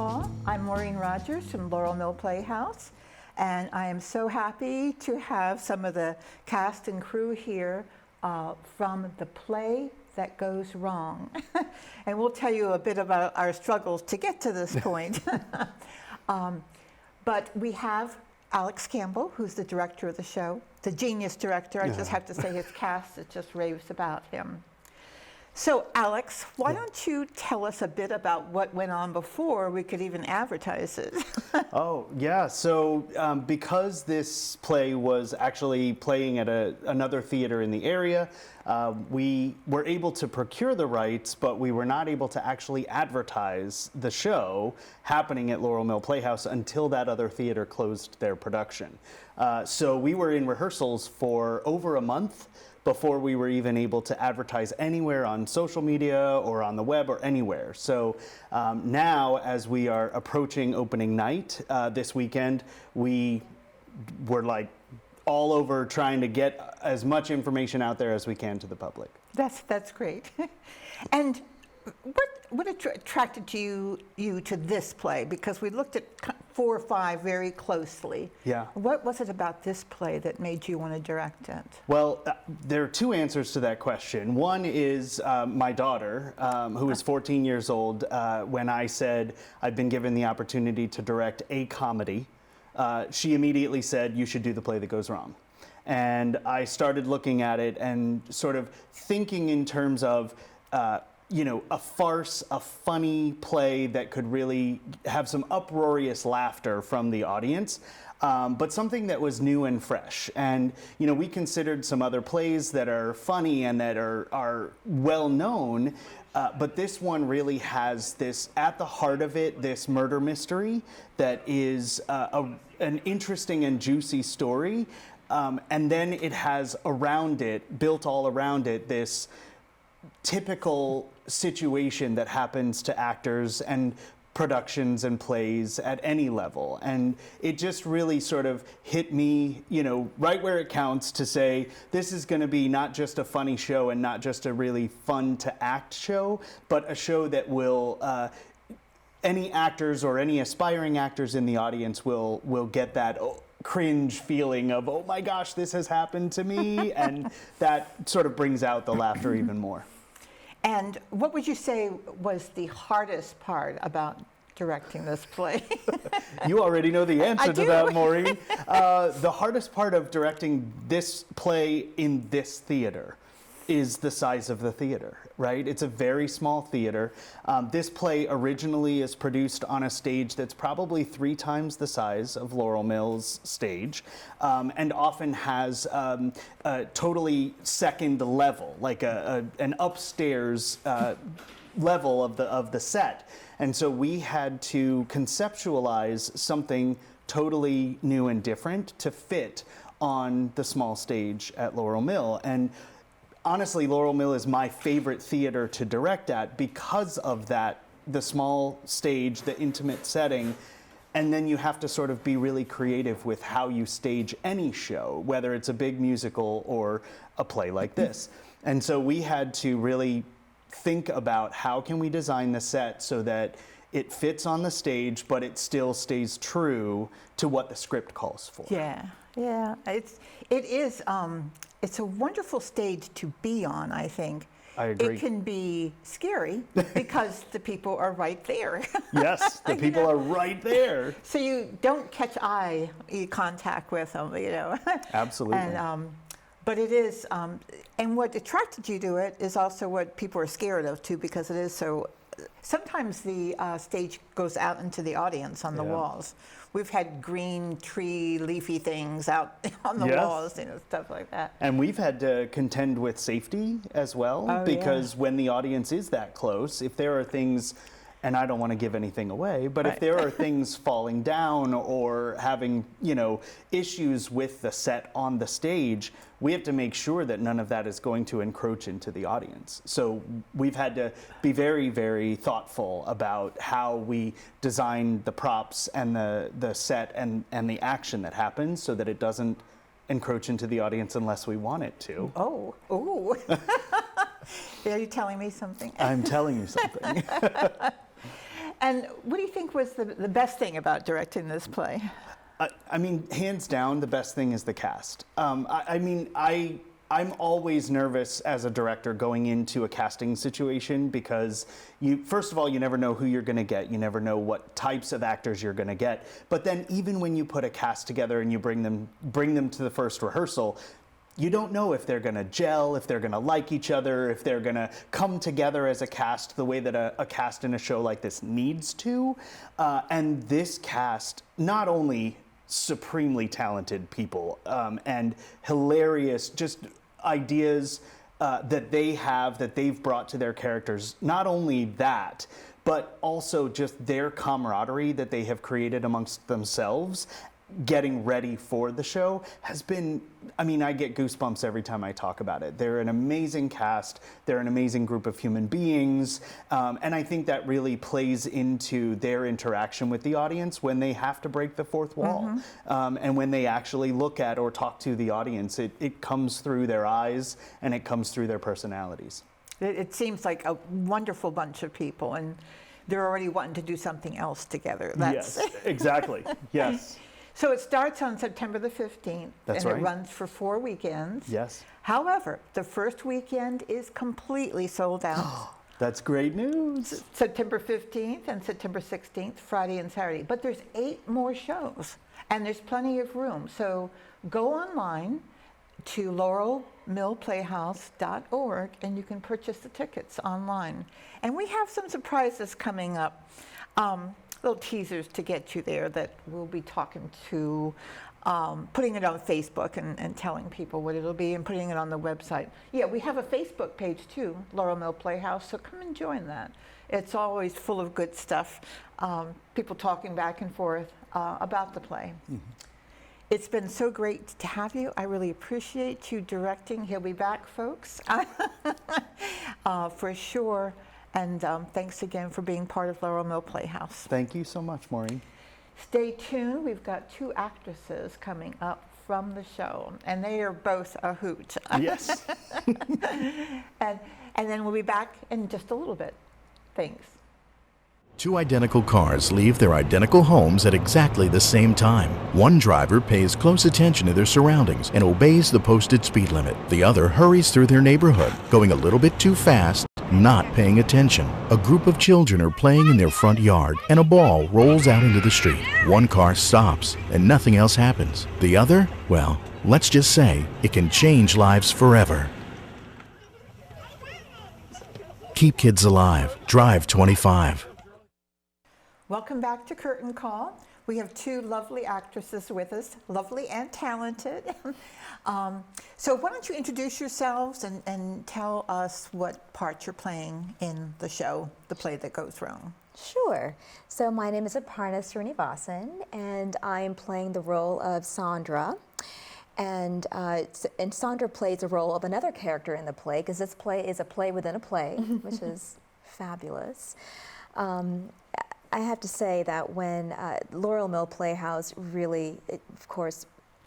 call. I'm Maureen Rogers from Laurel Mill Playhouse, and I am so happy to have some of the cast and crew here from the play that goes wrong. And we'll tell you a bit about our struggles to get to this point. But we have Alex Campbell, who's the director of the show, the genius director. I just have to say his cast, it just raves about him. So Alex, why don't you tell us a bit about what went on before we could even advertise it? Oh, yeah. So because this play was actually playing at another theater in the area, we were able to procure the rights, but we were not able to actually advertise the show happening at Laurel Mill Playhouse until that other theater closed their production. So we were in rehearsals for over a month before we were even able to advertise anywhere on social media or on the web or anywhere. So now, as we are approaching opening night this weekend, we were like all over trying to get as much information out there as we can to the public. That's great. And what attracted you to this play? Because we looked at 4 or 5 very closely. Yeah. What was it about this play that made you want to direct it? Well, there are 2 answers to that question. One is my daughter, who is 14 years old. When I said I've been given the opportunity to direct a comedy, she immediately said, "You should do the play that goes wrong." And I started looking at it and sort of thinking in terms of a farce, a funny play that could really have some uproarious laughter from the audience, but something that was new and fresh. And, we considered some other plays that are funny and that are well known, but this one really has this, at the heart of it, this murder mystery that is an interesting and juicy story. And then it has around it, built all around it, this typical situation that happens to actors and productions and plays at any level. And it just really sort of hit me, right where it counts to say, this is going to be not just a funny show and not just a really fun to act show, but a show that will, any actors or any aspiring actors in the audience will get that cringe feeling of, oh my gosh, this has happened to me. And that sort of brings out the laughter even more. And what would you say was the hardest part about directing this play? You already know the answer to that, Maureen. The hardest part of directing this play in this theater is the size of the theater, right? It's a very small theater. This play originally is produced on a stage that's probably 3 times the size of Laurel Mill's stage, and often has a totally second level, like an upstairs level of the set. And so we had to conceptualize something totally new and different to fit on the small stage at Laurel Mill. And honestly, Laurel Mill is my favorite theater to direct at because of that, the small stage, the intimate setting. And then you have to sort of be really creative with how you stage any show, whether it's a big musical or a play like this. And so we had to really think about how can we design the set so that it fits on the stage, but it still stays true to what the script calls for. Yeah. It's a wonderful stage to be on, I think. I agree. It can be scary because the people are right there. Yes, the people are right there. So you don't catch eye contact with them, Absolutely. And, but it is, and what attracted you to it is also what people are scared of too, because it is so. Sometimes the stage goes out into the audience on the walls. We've had green tree leafy things out on the walls, stuff like that. And we've had to contend with safety as well, because when the audience is that close, if there are things, and I don't want to give anything away, but if there are things falling down or having, issues with the set on the stage, we have to make sure that none of that is going to encroach into the audience. So we've had to be very, very thoughtful about how we design the props and the set and the action that happens so that it doesn't encroach into the audience unless we want it to. Oh. Are you telling me something? I'm telling you something. And what do you think was the best thing about directing this play? I mean, hands down, the best thing is the cast. I'm always nervous as a director going into a casting situation because first of all, you never know who you're going to get. You never know what types of actors you're going to get. But then even when you put a cast together and you bring them to the first rehearsal, you don't know if they're going to gel, if they're going to like each other, if they're going to come together as a cast the way that a cast in a show like this needs to. And this cast not only supremely talented people and hilarious just ideas that they've brought to their characters. Not only that, but also just their camaraderie that they have created amongst themselves getting ready for the show has been, I mean, I get goosebumps every time I talk about it. They're an amazing cast, they're an amazing group of human beings, and I think that really plays into their interaction with the audience when they have to break the fourth wall. And when they actually look at or talk to the audience, it comes through their eyes and it comes through their personalities. It seems like a wonderful bunch of people, and they're already wanting to do something else together. Yes, exactly, yes. So it starts on September the 15th, That's and right. it runs for 4 weekends. Yes. However, the first weekend is completely sold out. That's great news. September 15th and September 16th, Friday and Saturday. But there's 8 more shows, and there's plenty of room. So go online to laurelmillplayhouse.org, and you can purchase the tickets online. And we have some surprises coming up. Little teasers to get you there that we'll be talking to, putting it on Facebook and telling people what it'll be and putting it on the website. Yeah, we have a Facebook page too, Laurel Mill Playhouse, so come and join that. It's always full of good stuff, people talking back and forth about the play. It's been so great to have you. I really appreciate you directing. He'll be back, folks, for sure. And thanks again for being part of Laurel Mill Playhouse. Thank you so much, Maureen. Stay tuned. We've got 2 actresses coming up from the show, and they are both a hoot. Yes. and then we'll be back in just a little bit. Thanks. 2 identical cars leave their identical homes at exactly the same time. One driver pays close attention to their surroundings and obeys the posted speed limit. The other hurries through their neighborhood, going a little bit too fast, not paying attention. A group of children are playing in their front yard, and a ball rolls out into the street. One car stops, and nothing else happens. The other, well, let's just say it can change lives forever. Keep kids alive. Drive 25. Welcome back to Curtain Call. We have 2 lovely actresses with us, lovely and talented. So why don't you introduce yourselves and tell us what part you're playing in the show, The Play That Goes Wrong. Sure. So my name is Aparna Srinivasan, and I am playing the role of Sandra. And Sandra plays the role of another character in the play, because this play is a play within a play, which is fabulous. I have to say that when Laurel Mill Playhouse really, of course,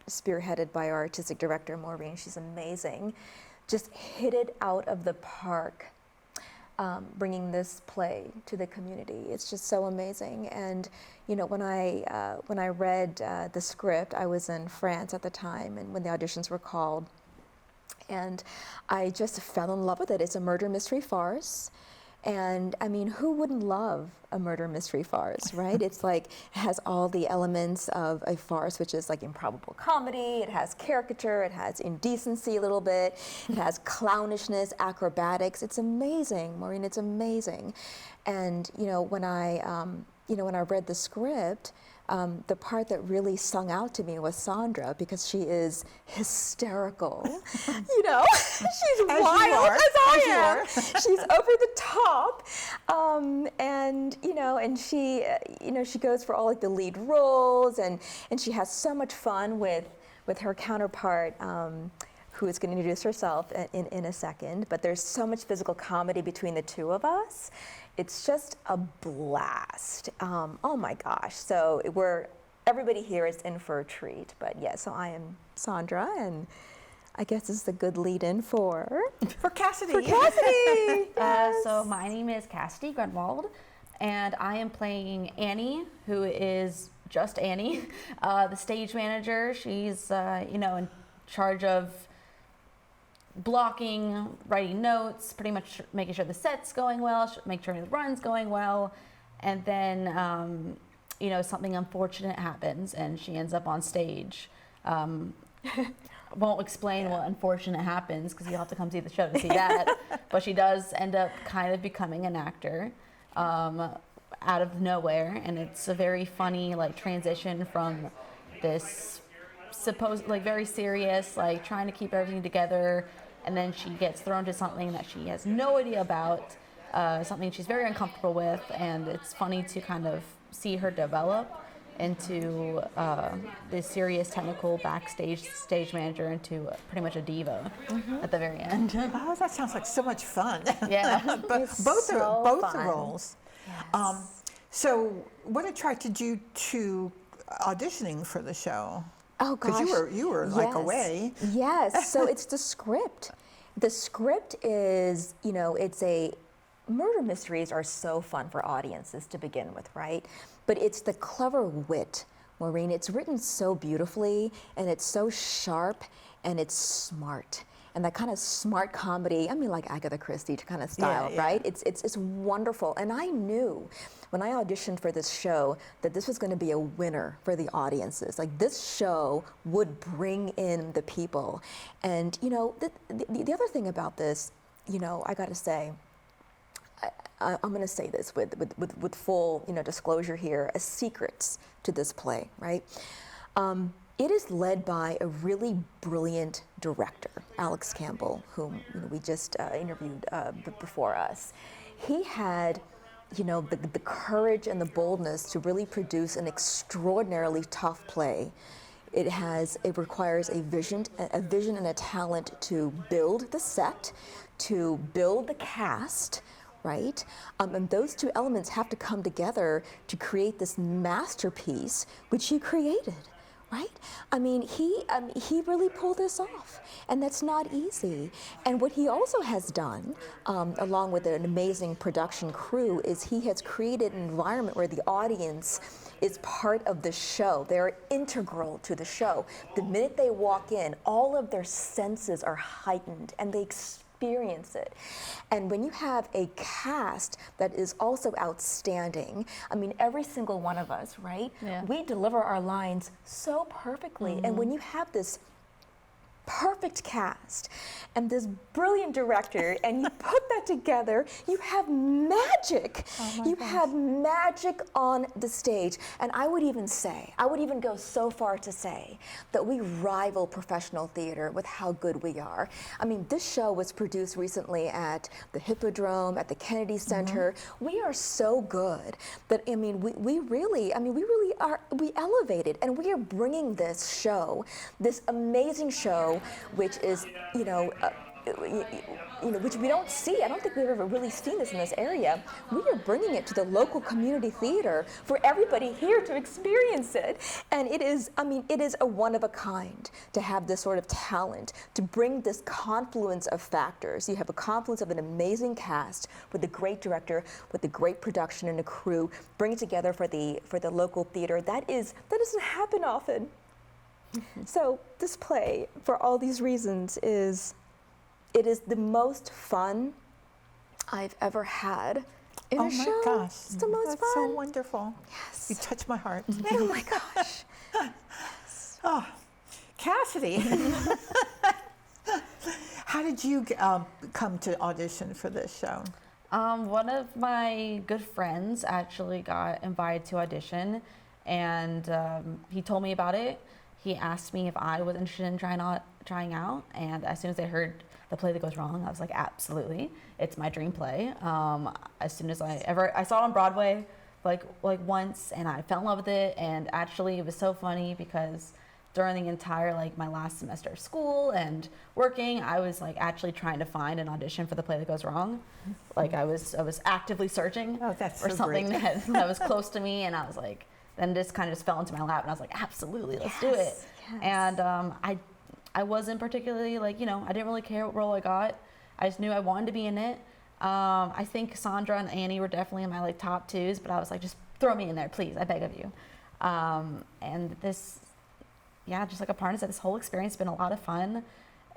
spearheaded by our artistic director, Maureen, she's amazing, just hit it out of the park, bringing this play to the community. It's just so amazing. And you know, when I read the script, I was in France at the time, and when the auditions were called, and I just fell in love with it. It's a murder mystery farce. And I mean, who wouldn't love a murder mystery farce, right? It's like, it has all the elements of a farce, which is like improbable comedy, it has caricature, it has indecency a little bit, it has clownishness, acrobatics. It's amazing, Maureen, it's amazing. And you know, when I read the script, the part that really sung out to me was Sandra, because she is hysterical. You know, she's wild as I am. She's over the top, and you know, and she goes for all like the lead roles, and she has so much fun with her counterpart. Who is going to introduce herself in a second, but there's so much physical comedy between the 2 of us. It's just a blast. Oh my gosh. So everybody here is in for a treat. But yeah, so I am Sandra, and I guess this is a good lead-in for Cassidy. For Cassidy. So my name is Cassidy Grunwald. and I am playing Annie, who is just Annie, the stage manager. She's in charge of blocking, writing notes, pretty much making sure the set's going well, making sure the run's going well, and then something unfortunate happens and she ends up on stage. Won't explain what unfortunate happens because you'll have to come see the show to see that. But she does end up kind of becoming an actor out of nowhere, and it's a very funny transition from this very serious, trying to keep everything together, and then she gets thrown to something that she has no idea about, something she's very uncomfortable with, and it's funny to kind of see her develop into this serious technical stage manager into pretty much a diva at the very end. Oh, that sounds like so much fun. Yeah. But both the roles. Yes. So what attracted you to auditioning for the show? Oh gosh. Because you were away. Yes. So it's the script. The script is, murder mysteries are so fun for audiences to begin with, right? But it's the clever wit, Maureen. It's written so beautifully, and it's so sharp, and it's smart. And that kind of smart comedy, like Agatha Christie kind of style, right? It's wonderful. And I knew when I auditioned for this show that this was going to be a winner for the audiences. This show would bring in the people. And the other thing about this, I got to say, I'm going to say this with full disclosure here, as secrets to this play, right? It is led by a really brilliant director, Alex Campbell, whom we just interviewed before us. He had, the courage and the boldness to really produce an extraordinarily tough play. It requires a vision and a talent to build the set, to build the cast, right? And those two elements have to come together to create this masterpiece, which he created. Right? He really pulled this off, and that's not easy. And what he also has done, along with an amazing production crew, is he has created an environment where the audience is part of the show. They're integral to the show. The minute they walk in, all of their senses are heightened, and they experience it. And when you have a cast that is also outstanding, every single one of us, right? Yeah. We deliver our lines so perfectly. And when you have this perfect cast and this brilliant director and you put that together, you have magic. You have magic on the stage. And I would even go so far to say that we rival professional theater with how good we are. This show was produced recently at the Hippodrome, at the Kennedy Center. We are so good that, we really elevated, and we are bringing this show, this amazing show, which is, which we don't see. I don't think we've ever really seen this in this area. We are bringing it to the local community theater for everybody here to experience it. And it is a one of a kind to have this sort of talent, to bring this confluence of factors. You have a confluence of an amazing cast with a great director, with a great production and a crew, bring it together for the local theater. That doesn't happen often. So this play, for all these reasons, is the most fun I've ever had in a show. Oh my gosh. It's the most That's fun. so wonderful. Yes. You touch my heart. Oh my gosh. Oh, Cassidy. How did you come to audition for this show? One of my good friends actually got invited to audition, and he told me about it. He asked me if I was interested in trying out, and as soon as I heard The Play That Goes Wrong, I was like, absolutely, it's my dream play. As soon as I saw it on Broadway, like once, and I fell in love with it. And actually, it was so funny because during the entire my last semester of school and working, I was actually trying to find an audition for The Play That Goes Wrong. I was actively searching that's for so something great. that was close to me, and I was like. Then just kind of just fell into my lap, and I was like, absolutely, let's do it. Yes. And I wasn't particularly I didn't really care what role I got. I just knew I wanted to be in it. I think Sandra and Annie were definitely in my like top 2s, but I was like, just throw me in there, please, I beg of you. And this, yeah, just like Aparna said, this whole experience has been a lot of fun.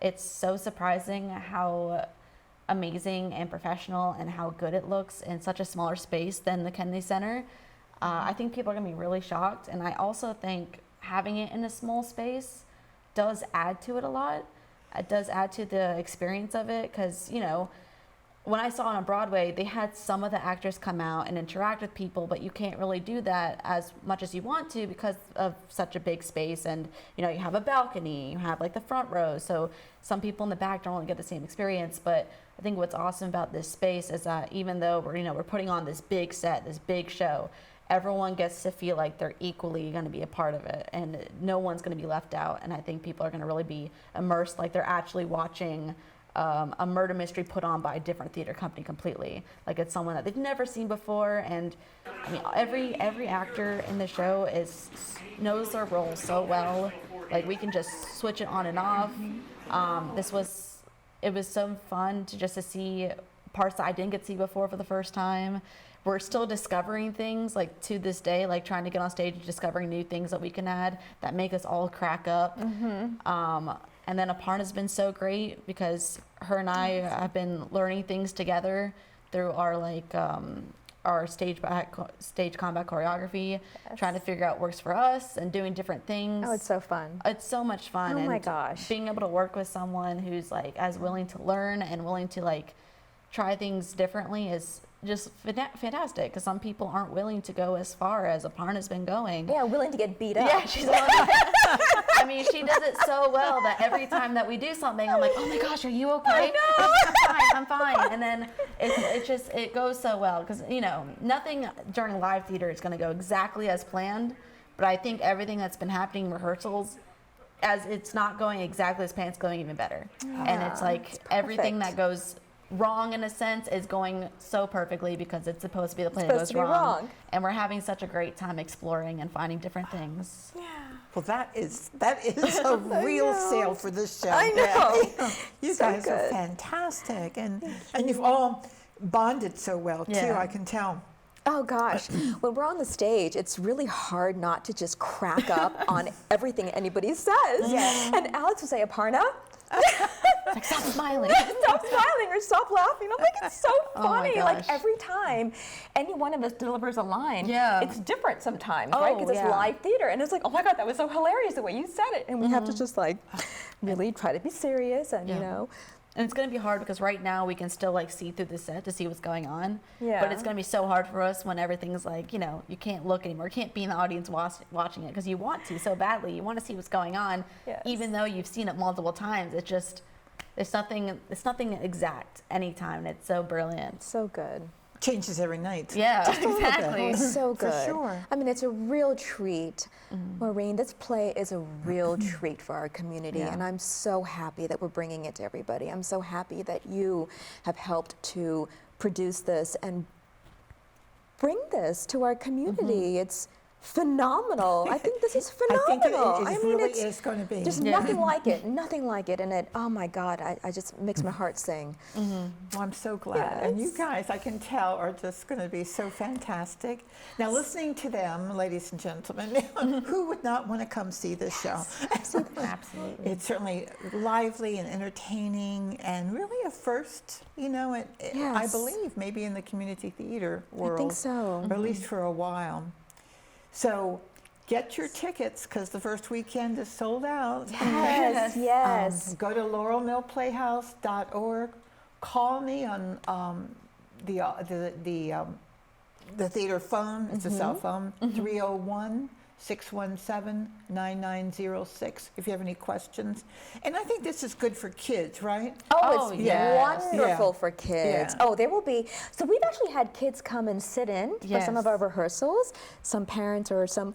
It's so surprising how amazing and professional and how good it looks in such a smaller space than the Kennedy Center. I think people are gonna be really shocked, and I also think having it in a small space does add to it a lot. It does add to the experience of it, because, you know, when I saw it on Broadway, they had some of the actors come out and interact with people, but you can't really do that as much as you want to because of such a big space. And, you know, you have a balcony, you have like the front row, so some people in the back don't really get the same experience. But I think what's awesome about this space is that even though we're putting on this big set, this big show, everyone gets to feel like they're equally going to be a part of it, and no one's going to be left out. And I think people are going to really be immersed, like they're actually watching a murder mystery put on by a different theater company completely. Like it's someone that they've never seen before. And I mean, every actor in the show knows their role so well. Like we can just switch it on and off. It was so fun to see parts that I didn't get to see before for the first time. We're still discovering things, like to this day, like trying to get on stage and discovering new things that we can add that make us all crack up. And then Aparna's been so great because her and I have been learning things together through our stage combat choreography, trying to figure out what works for us and doing different things. Oh, it's so fun. It's so much fun. Oh my and gosh. Being able to work with someone who's like as willing to learn and willing to like try things differently is just fantastic, because some people aren't willing to go as far as Aparna's been going. Yeah, willing to get beat up. Yeah, she's willing to, I mean, she does it so well that every time that we do something, I'm like, oh my gosh, are you okay? I'm fine. And then it goes so well, because, you know, nothing during live theater is going to go exactly as planned, but I think everything that's been happening in rehearsals, as it's not going exactly as planned, it's going even better. And it's like everything that goes wrong in a sense is going so perfectly because it's supposed to be the play that goes wrong. And we're having such a great time exploring and finding different things. Yeah. Well, that is a real sale for this show. I know. You So guys are good. fantastic, and you've all bonded so well too. Yeah. I can tell. Oh gosh, when we're on the stage, it's really hard not to just crack up on everything anybody says. Yes. And Alex would say, Aparna, Like, stop smiling. stop smiling or stop laughing. I'm like, it's so Oh my funny. Like gosh. every time any one of us delivers a line, Yeah. it's different sometimes, Oh, right? Because yeah. it's live theater. And it's like, oh my God, that was so hilarious the way you said it. And we have to just like really try to be serious and, you Yeah. know. And it's going to be hard because right now we can still like see through the set to see what's going on. Yeah. But it's going to be so hard for us when everything's like, you know, you can't look anymore. You can't be in the audience watching it because you want to so badly. You want to see what's going on, Yes. even though you've seen it multiple times. It's just, it's nothing exact anytime. And it's so brilliant. So good. Changes every night. Yeah, Just a little bit. exactly. So For good. sure. I mean, it's a real treat. Maureen, this play is a real treat for our community, Yeah. and I'm so happy that we're bringing it to everybody. I'm so happy that you have helped to produce this and bring this to our community. It's phenomenal. I think this is I think phenomenal. it mean, really it's is going to be. just Yeah. nothing like it, nothing like it. And it, oh my God, I just makes my heart sing. Well, I'm so glad. And you Yes. guys, I can tell, are just going to be so fantastic. Now, listening to them, ladies and gentlemen, who would not want to come see this show? Absolutely. It's certainly lively and entertaining and really a first, you know, I Yes. believe maybe in the community theater world. I think so. Or at least for a while. So get your tickets because the first weekend is sold out. Yes, yes. Go to laurelmillplayhouse.org. Call me on the theater phone. It's a cell phone, 301-617-9906 if you have any questions. And I think this is good for kids, right? Oh, it's yes. wonderful Yeah. for kids. Yeah. Oh, there will be. So we've actually had kids come and sit in for some of Yes. our rehearsals. Some parents or some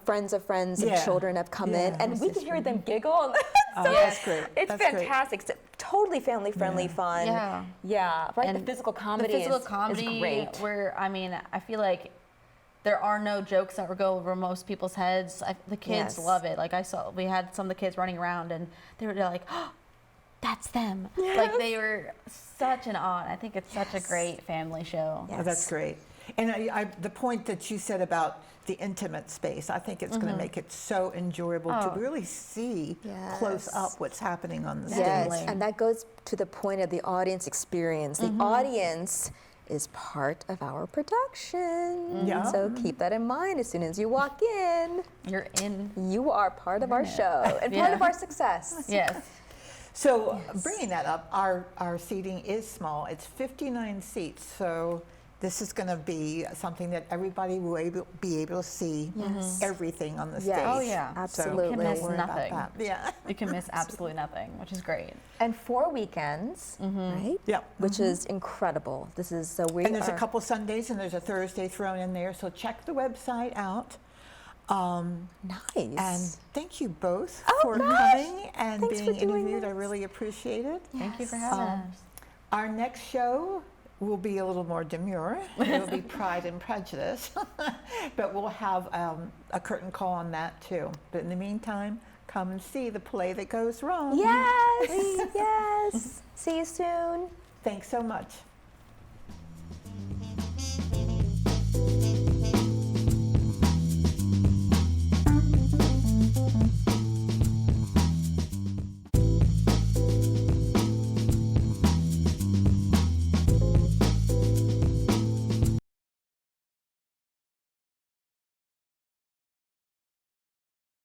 friends of friends Yeah. and children have come in, Yeah, and this we is can hear great. them giggle. Oh, So that's great. It's That's great. fantastic. It's totally family-friendly fun. Yeah. Yeah. Right. And the physical comedy. The physical is comedy, great. where I mean, I feel like there are no jokes that would go over most people's heads. The kids Yes. love it. Like we had some of the kids running around, and they were like, oh, that's them. Like they were such an awe. I think it's such a great family show. Oh, that's great. And the point that you said about the intimate space, I think it's going to make it so enjoyable to really see close up what's happening on the stage. Yes, and that goes to the point of the audience experience. The audience is part of our production. Yeah. So keep that in mind as soon as you walk in. You're in. You are part of our show and part of our success. Yes. So bringing that up, our seating is small. It's 59 seats, so this is going to be something that everybody will be able to see everything on the stage. Yes. Oh, yeah. Absolutely. You can miss Worry about nothing. that. Yeah. You can miss absolutely nothing, which is great. And 4 weekends, right? Yeah. Which is incredible. This is so we And there's are, a couple Sundays and there's a Thursday thrown in there, so check the website out. nice. And thank you both for gosh. coming and Thanks for being doing interviewed. I this. really appreciate it. Thank you for having us. Our next show will be a little more demure. It'll be Pride and Prejudice, but we'll have a curtain call on that too. But in the meantime, come and see the play that goes wrong. yes, yes. See you soon. Thanks so much.